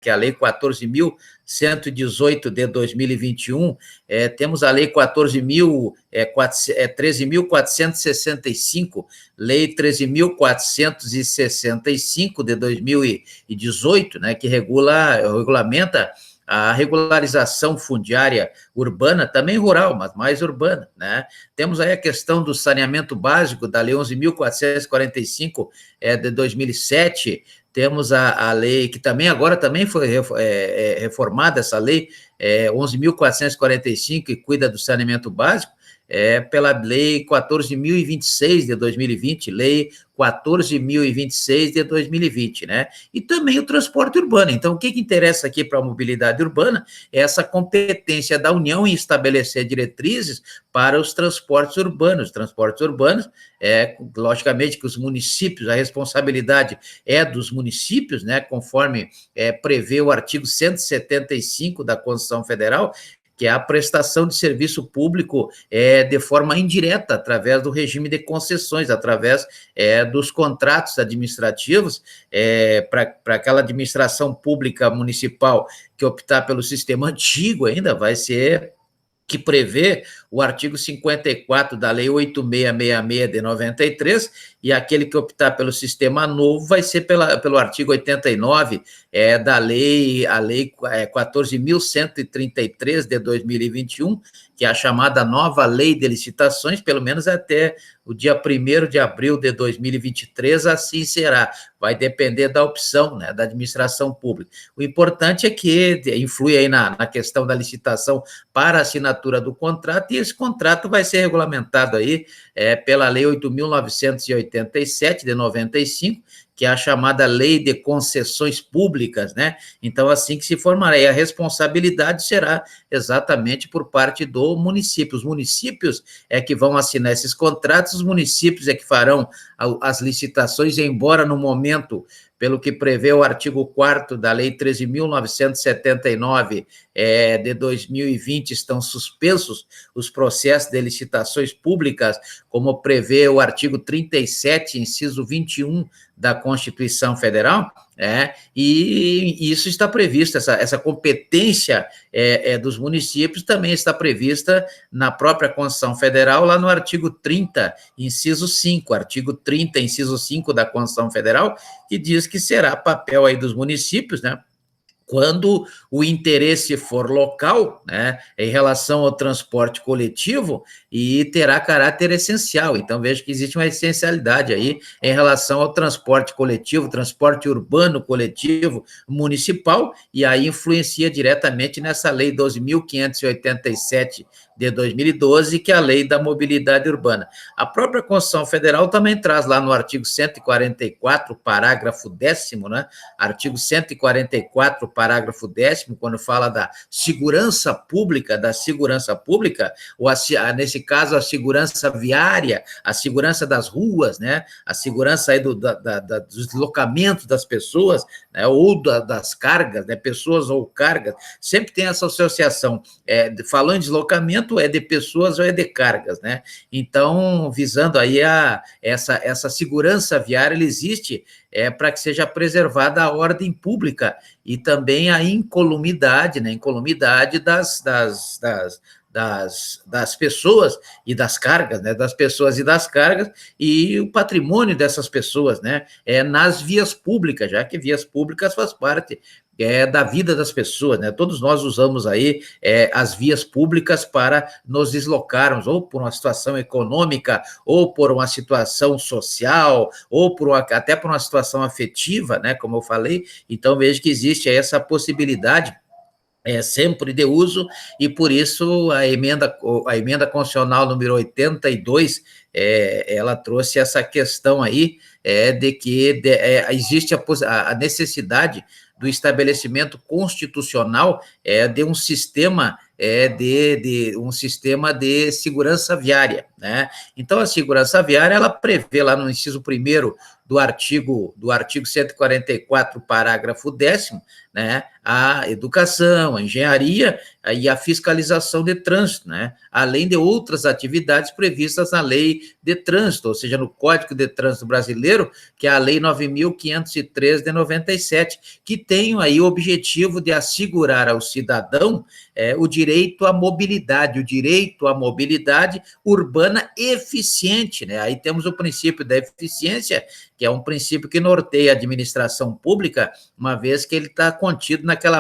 que é a Lei 14.118 de 2021, temos a Lei 13.465, Lei 13.465 de 2018, né, que regulamenta a regularização fundiária urbana, também rural, mas mais urbana, né? Temos aí a questão do saneamento básico, da Lei 11.445 de 2007, temos a lei, que também agora também foi reformada, essa lei, 11.445, que cuida do saneamento básico, pela Lei 14.026 de 2020, Lei 14.026 de 2020, né? E também o transporte urbano. Então, o que interessa aqui para a mobilidade urbana é essa competência da União em estabelecer diretrizes para os transportes urbanos. Transportes urbanos, logicamente que os municípios, a responsabilidade é dos municípios, né? Conforme prevê o artigo 175 da Constituição Federal, que é a prestação de serviço público de forma indireta, através do regime de concessões, através dos contratos administrativos, para aquela administração pública municipal que optar pelo sistema antigo ainda, vai ser que prevê o artigo 54 da Lei 8666 de 93, e aquele que optar pelo sistema novo vai ser pelo artigo 89 da lei 14.133 de 2021, que é a chamada nova Lei de Licitações, pelo menos até o dia 1º de abril de 2023, assim será. Vai depender da opção, né, da administração pública. O importante é que influi aí na questão da licitação para a assinatura do contrato, e esse contrato vai ser regulamentado aí pela Lei 8.987 de 95, que é a chamada Lei de Concessões Públicas, né? Então, assim que se formará, e a responsabilidade será exatamente por parte do município. Os municípios é que vão assinar esses contratos, os municípios é que farão as licitações, embora no momento, pelo que prevê o artigo 4º da Lei 13.979 de 2020, estão suspensos os processos de licitações públicas, como prevê o artigo 37, inciso 21 da Constituição Federal, e isso está previsto, essa competência dos municípios também está prevista na própria Constituição Federal, lá no artigo 30, inciso 5, artigo 30, inciso 5 da Constituição Federal, que diz que será papel aí dos municípios, né, quando o interesse for local, né, em relação ao transporte coletivo, e terá caráter essencial. Então, vejo que existe uma essencialidade aí em relação ao transporte coletivo, transporte urbano coletivo municipal, e aí influencia diretamente nessa Lei 12.587 de 2012, que é a Lei da Mobilidade Urbana. A própria Constituição Federal também traz lá no artigo 144, parágrafo 10º, né? Artigo 144, parágrafo 10º, quando fala da segurança pública, ou nesse caso, a segurança viária, a segurança das ruas, né? A segurança aí dos deslocamentos das pessoas, né? Ou das cargas, né? Pessoas ou cargas, sempre tem essa associação. Falando em deslocamento, é de pessoas ou é de cargas, né? Então, visando aí essa segurança viária, ele existe para que seja preservada a ordem pública e também a incolumidade, né? Incolumidade das pessoas e das cargas, né? Das pessoas e das cargas, e o patrimônio dessas pessoas, né? Nas vias públicas, já que vias públicas faz parte da vida das pessoas, né? Todos nós usamos aí as vias públicas para nos deslocarmos, ou por uma situação econômica, ou por uma situação social, ou até por uma situação afetiva, né? Como eu falei. Então, vejo que existe aí essa possibilidade sempre de uso, e por isso a emenda constitucional número 82, ela trouxe essa questão aí, de que existe a necessidade do estabelecimento constitucional de um sistema um sistema de segurança viária, né? Então, a segurança viária, ela prevê lá no inciso 1º do artigo 144, parágrafo 10º, né, a educação, a engenharia e a fiscalização de trânsito, né, além de outras atividades previstas na Lei de Trânsito, ou seja, no Código de Trânsito Brasileiro, que é a Lei 9.513 de 97, que tem aí o objetivo de assegurar ao cidadão o direito à mobilidade urbana eficiente, né? Aí temos o princípio da eficiência, que é um princípio que norteia a administração pública, uma vez que ele está contido naquele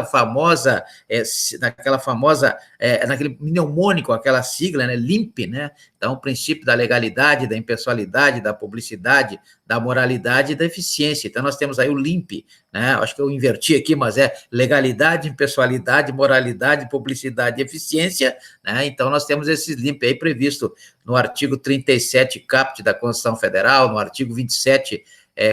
mnemônico, aquela sigla, né, LIMP, né? Então, o princípio da legalidade, da impessoalidade, da publicidade, da moralidade e da eficiência. Então, nós temos aí o LIMP, né? Acho que eu inverti aqui, mas é legalidade, impessoalidade, moralidade, publicidade e eficiência, né? Então, nós temos esses LIMP aí previsto no artigo 37 caput da Constituição Federal, no artigo 27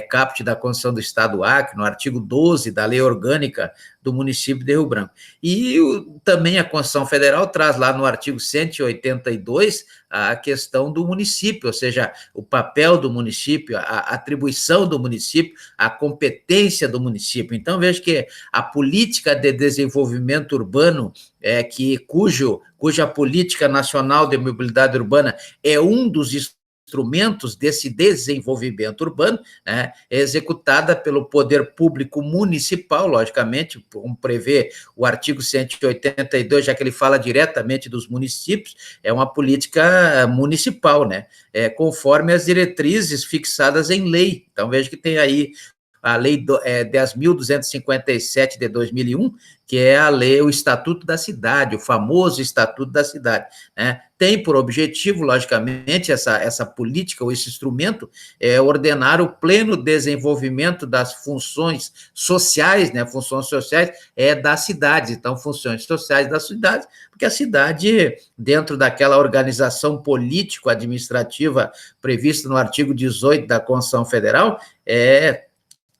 caput da Constituição do Estado do Acre, no artigo 12 da Lei Orgânica do município de Rio Branco. E também a Constituição Federal traz lá no artigo 182 a questão do município, ou seja, o papel do município, a atribuição do município, a competência do município. Então, veja que a política de desenvolvimento urbano, cuja política nacional de mobilidade urbana é um dos instrumentos desse desenvolvimento urbano, né, é executada pelo poder público municipal, logicamente, como prevê o artigo 182, já que ele fala diretamente dos municípios, é uma política municipal, né, conforme as diretrizes fixadas em lei. Então, veja que tem aí a Lei 10.257 de 2001, que é a lei, o Estatuto da Cidade, o famoso Estatuto da Cidade, né? Tem por objetivo, logicamente, essa política, ou esse instrumento, ordenar o pleno desenvolvimento das funções sociais, né? Funções sociais das cidades, então, funções sociais das cidades, porque a cidade, dentro daquela organização político-administrativa prevista no artigo 18 da Constituição Federal,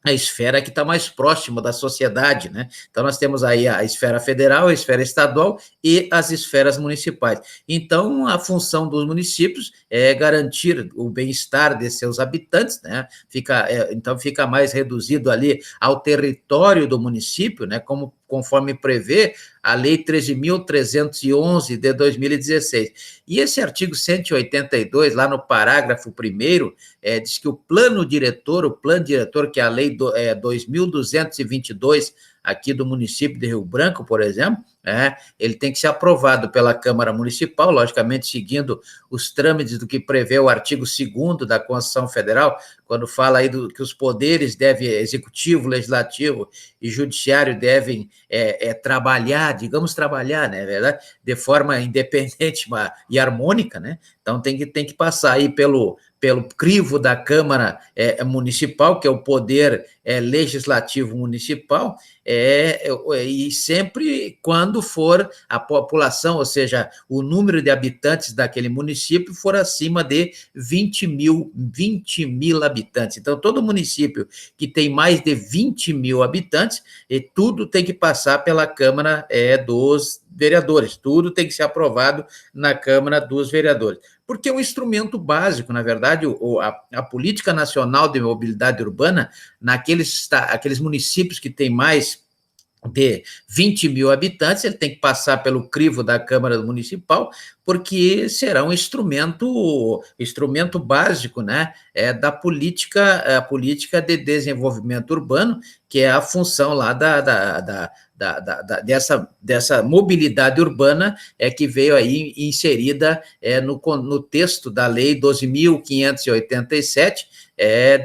a esfera que está mais próxima da sociedade, né? Então, nós temos aí a esfera federal, a esfera estadual e as esferas municipais. Então, a função dos municípios é garantir o bem-estar de seus habitantes, né? Então, fica mais reduzido ali ao território do município, né? Conforme prevê a Lei 13.311 de 2016. E esse artigo 182, lá no parágrafo 1º, diz que o plano diretor, que é a Lei 2.222, aqui do município de Rio Branco, por exemplo, ele tem que ser aprovado pela Câmara Municipal, logicamente seguindo os trâmites do que prevê o artigo 2º da Constituição Federal, quando fala aí que os poderes executivo, legislativo e judiciário devem trabalhar, né, verdade? De forma independente e harmônica, né? Então tem que passar aí pelo crivo da Câmara Municipal, que é o poder legislativo municipal, e sempre quando for a população, ou seja, o número de habitantes daquele município for acima de 20 mil habitantes. Então, todo município que tem mais de 20 mil habitantes, tudo tem que passar pela Câmara dos Vereadores, tudo tem que ser aprovado na Câmara dos Vereadores, porque é um instrumento básico, na verdade, a Política Nacional de Mobilidade Urbana, aqueles municípios que têm mais de 20 mil habitantes, ele tem que passar pelo crivo da Câmara Municipal, porque será um instrumento básico, né, da política de desenvolvimento urbano, que é a função lá dessa mobilidade urbana que veio aí inserida no texto da Lei 12.587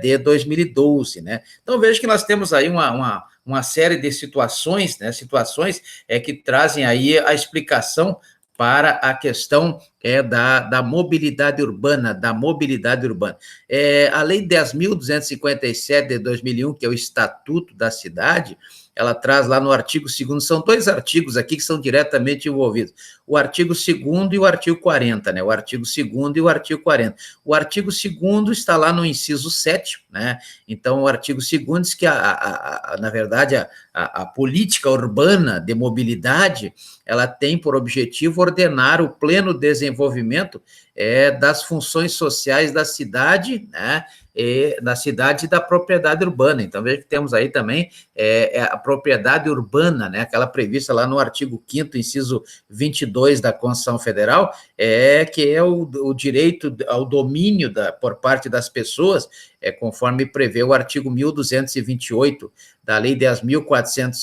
de 2012, né? Então, veja que nós temos aí uma série de situações, né, que trazem aí a explicação para a questão da mobilidade urbana, a Lei 10.257 de 2001, que é o Estatuto da Cidade, ela traz lá no artigo 2º, são dois artigos aqui que são diretamente envolvidos, o artigo 2º e o artigo 40, né? O artigo 2º e o artigo 40. O artigo 2º está lá no inciso 7, né? Então, o artigo 2º diz que, na verdade, a política urbana de mobilidade, ela tem por objetivo ordenar o pleno desenvolvimento das funções sociais da cidade, né? da cidade e da propriedade urbana. Então, veja que temos aí também a propriedade urbana, né, aquela prevista lá no artigo 5º, inciso 22 da Constituição Federal, que é o direito ao domínio por parte das pessoas, conforme prevê o artigo 1228 da Lei 10.400